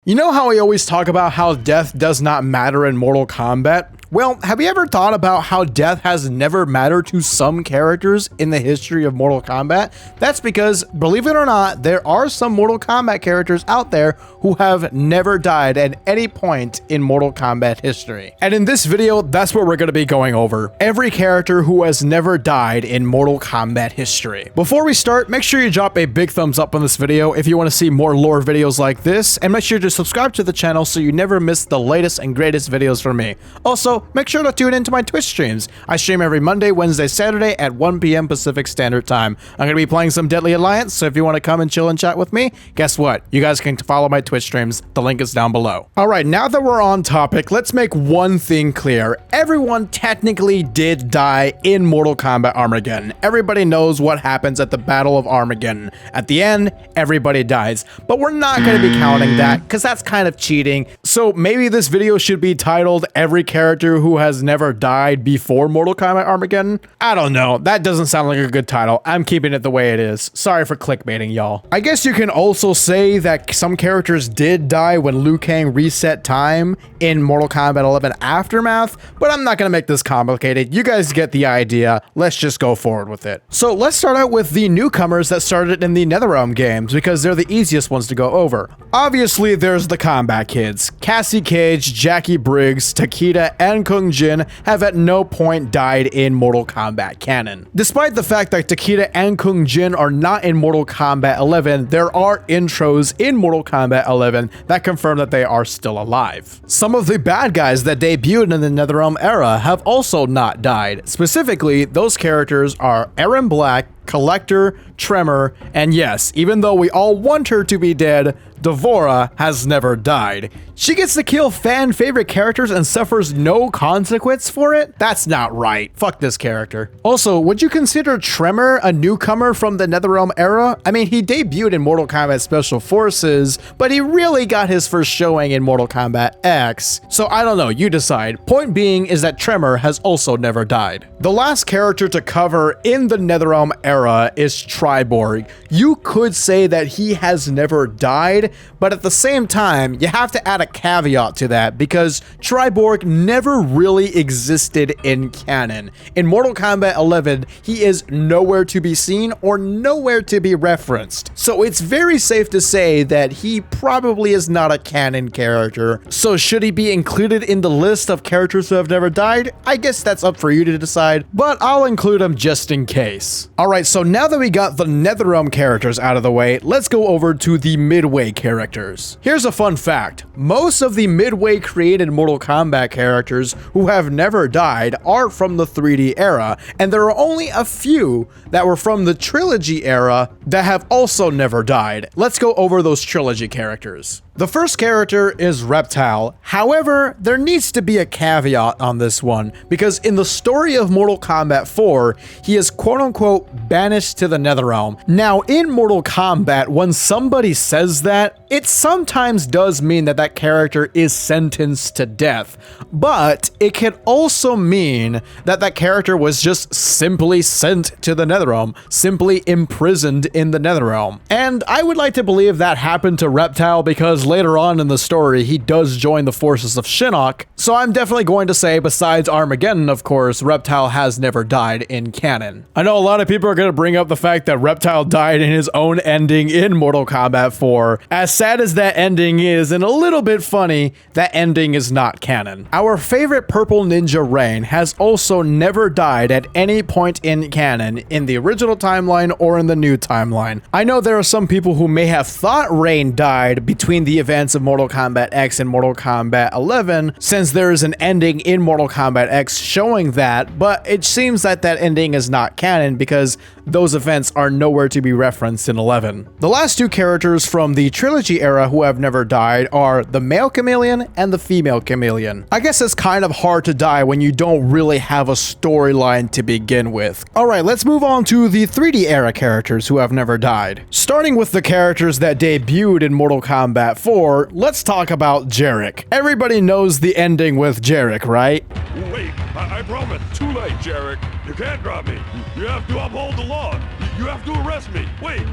You know how I always talk about how death does not matter in Mortal Kombat? Well, have you ever thought about how death has never mattered to some characters in the history of Mortal Kombat? That's because, believe it or not, there are some Mortal Kombat characters out there who have never died at any point in Mortal Kombat history. And in this video, that's what we're going to be going over. Every character who has never died in Mortal Kombat history. Before we start, make sure you drop a big thumbs up on this video if you want to see more lore videos like this, and make sure to subscribe to the channel so you never miss the latest and greatest videos from me. Also, make sure to tune into my Twitch streams. I stream every Monday, Wednesday, Saturday at 1 p.m. Pacific Standard Time. I'm going to be playing some Deadly Alliance, so if you want to come and chill and chat with me, guess what? You guys can follow my Twitch streams. The link is down below. Alright, now that we're on topic, let's make one thing clear. Everyone technically did die in Mortal Kombat Armageddon. Everybody knows what happens at the Battle of Armageddon. At the end, everybody dies. But we're not going to be counting that, because that's kind of cheating. So maybe this video should be titled Every Character Who Has Never Died Before Mortal Kombat Armageddon? I don't know. That doesn't sound like a good title. I'm keeping it the way it is. Sorry for clickbaiting, y'all. I guess you can also say that some characters did die when Liu Kang reset time in Mortal Kombat 11 Aftermath, but I'm not going to make this complicated. You guys get the idea. Let's just go forward with it. So let's start out with the newcomers that started in the NetherRealm games, because they're the easiest ones to go over. Obviously, there's the Kombat Kids. Cassie Cage, Jackie Briggs, Takeda, and Kung Jin have at no point died in Mortal Kombat canon. Despite the fact that Takeda and Kung Jin are not in Mortal Kombat 11, there are intros in Mortal Kombat 11 that confirm that they are still alive. Some of the bad guys that debuted in the NetherRealm era have also not died. Specifically, those characters are Aaron Black, Collector, Tremor, and yes, even though we all want her to be dead, Devorah has never died. She gets to kill fan favorite characters and suffers no consequence for it? That's not right. Fuck this character. Also, would you consider Tremor a newcomer from the NetherRealm era? I mean, he debuted in Mortal Kombat Special Forces, but he really got his first showing in Mortal Kombat X. So I don't know, you decide. Point being is that Tremor has also never died. The last character to cover in the NetherRealm era is Triborg. You could say that he has never died, but at the same time, you have to add a caveat to that because Triborg never really existed in canon. In Mortal Kombat 11, he is nowhere to be seen or nowhere to be referenced. So it's very safe to say that he probably is not a canon character. So should he be included in the list of characters who have never died? I guess that's up for you to decide, but I'll include him just in case. Alright, so now that we got the NetherRealm characters out of the way, let's go over to the Midway characters. Here's a fun fact. Most of the Midway created Mortal Kombat characters who have never died are from the 3D era, and there are only a few that were from the Trilogy era that have also never died. Let's go over those Trilogy characters. The first character is Reptile. However, there needs to be a caveat on this one, because in the story of Mortal Kombat 4, he is quote-unquote banished to the NetherRealm. Now, in Mortal Kombat, when somebody says that, it sometimes does mean that that character is sentenced to death, but it can also mean that that character was just simply sent to the NetherRealm, simply imprisoned in the NetherRealm. And I would like to believe that happened to Reptile because later on in the story, he does join the forces of Shinnok, so I'm definitely going to say, besides Armageddon, of course, Reptile has never died in canon. I know a lot of people are going to bring up the fact that Reptile died in his own ending in Mortal Kombat 4. As sad as that ending is, and a little bit funny, that ending is not canon. Our favorite purple ninja Rain has also never died at any point in canon, in the original timeline or in the new timeline. I know there are some people who may have thought Rain died between the events of Mortal Kombat X and Mortal Kombat 11, since there is an ending in Mortal Kombat X showing that, but it seems that that ending is not canon because those events are nowhere to be referenced in 11. The last two characters from the Trilogy era who have never died are the male chameleon and the female chameleon. I guess it's kind of hard to die when you don't really have a storyline to begin with. Alright, let's move on to the 3D era characters who have never died. Starting with the characters that debuted in Mortal Kombat 4, let's talk about Jarek. Everybody knows the ending with Jarek, right? Wait, I promise. Too late, Jarek. You can't drop me. You have to uphold the law. You have to arrest me. Wait,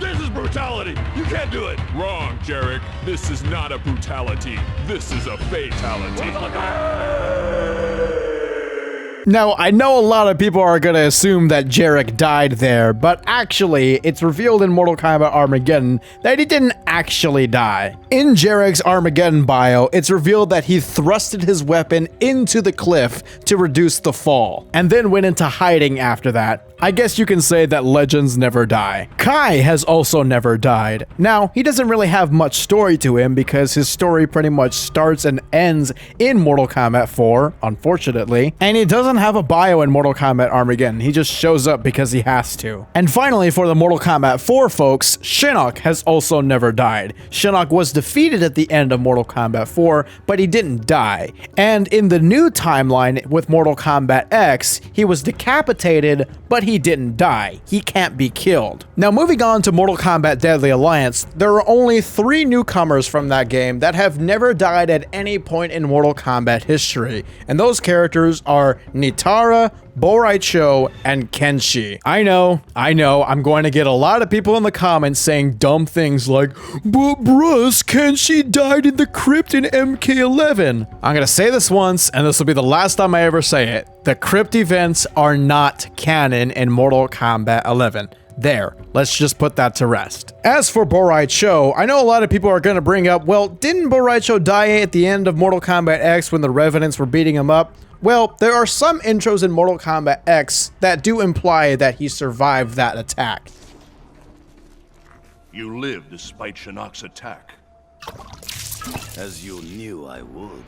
this is brutality. You can't do it. Wrong, Jarek. This is not a brutality. This is a fatality. Now, I know a lot of people are going to assume that Jarek died there, but actually, it's revealed in Mortal Kombat Armageddon that he didn't actually die. In Jarek's Armageddon bio, it's revealed that he thrusted his weapon into the cliff to reduce the fall, and then went into hiding after that. I guess you can say that legends never die. Kai has also never died. Now, he doesn't really have much story to him because his story pretty much starts and ends in Mortal Kombat 4, unfortunately, and he doesn't have a bio in Mortal Kombat Armageddon. He just shows up because he has to. And finally, for the Mortal Kombat 4 folks, Shinnok has also never died. Shinnok was defeated at the end of Mortal Kombat 4, but he didn't die. And in the new timeline with Mortal Kombat X, he was decapitated, but he didn't die. He can't be killed. Now, moving on to Mortal Kombat Deadly Alliance, there are only 3 newcomers from that game that have never died at any point in Mortal Kombat history, and those characters are Nitara, Boricho, and Kenshi. I know, I'm going to get a lot of people in the comments saying dumb things like, "But Bruce, Kenshi died in the crypt in MK11. I'm gonna say this once, and this will be the last time I ever say it. The crypt events are not canon in Mortal Kombat 11. There, let's just put that to rest. As for Boricho, I know a lot of people are going to bring up, well, didn't Boricho die at the end of Mortal Kombat X when the Revenants were beating him up? Well, there are some intros in Mortal Kombat X that do imply that he survived that attack. You lived despite Shinnok's attack. As you knew I would.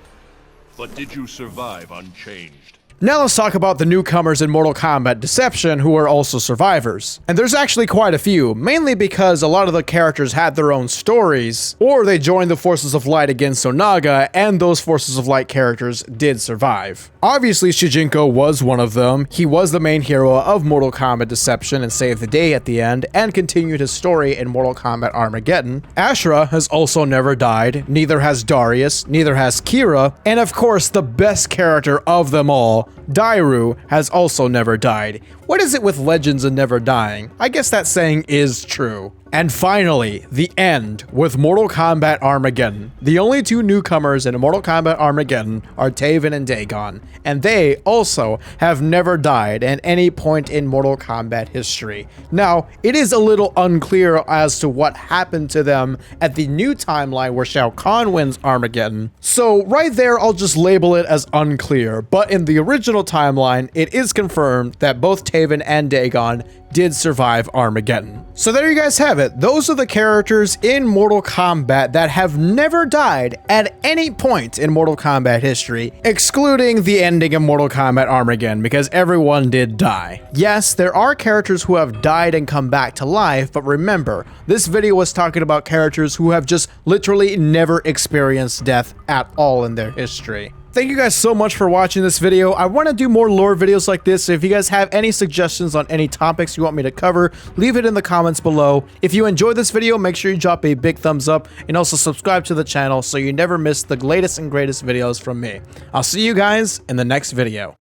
But did you survive unchanged? Now let's talk about the newcomers in Mortal Kombat Deception who are also survivors. And there's actually quite a few, mainly because a lot of the characters had their own stories, or they joined the Forces of Light against Onaga, and those Forces of Light characters did survive. Obviously, Shijinko was one of them. He was the main hero of Mortal Kombat Deception and saved the day at the end, and continued his story in Mortal Kombat Armageddon. Ashura has also never died, neither has Darius, neither has Kira, and of course, the best character of them all, Dairu, has also never died. What is it with legends and never dying? I guess that saying is true. And finally, the end with Mortal Kombat Armageddon. The only 2 newcomers in Mortal Kombat Armageddon are Taven and Dagon, and they also have never died at any point in Mortal Kombat history. Now, it is a little unclear as to what happened to them at the new timeline where Shao Kahn wins Armageddon. So right there, I'll just label it as unclear, but in the original timeline, it is confirmed that both Taven and Dagon did survive Armageddon. So there you guys have it. Those are the characters in Mortal Kombat that have never died at any point in Mortal Kombat history, excluding the ending of Mortal Kombat Armageddon, because everyone did die. Yes, there are characters who have died and come back to life, but remember, this video was talking about characters who have just literally never experienced death at all in their history. Thank you guys so much for watching this video. I want to do more lore videos like this, so if you guys have any suggestions on any topics you want me to cover, leave it in the comments below. If you enjoyed this video, make sure you drop a big thumbs up and also subscribe to the channel so you never miss the latest and greatest videos from me. I'll see you guys in the next video.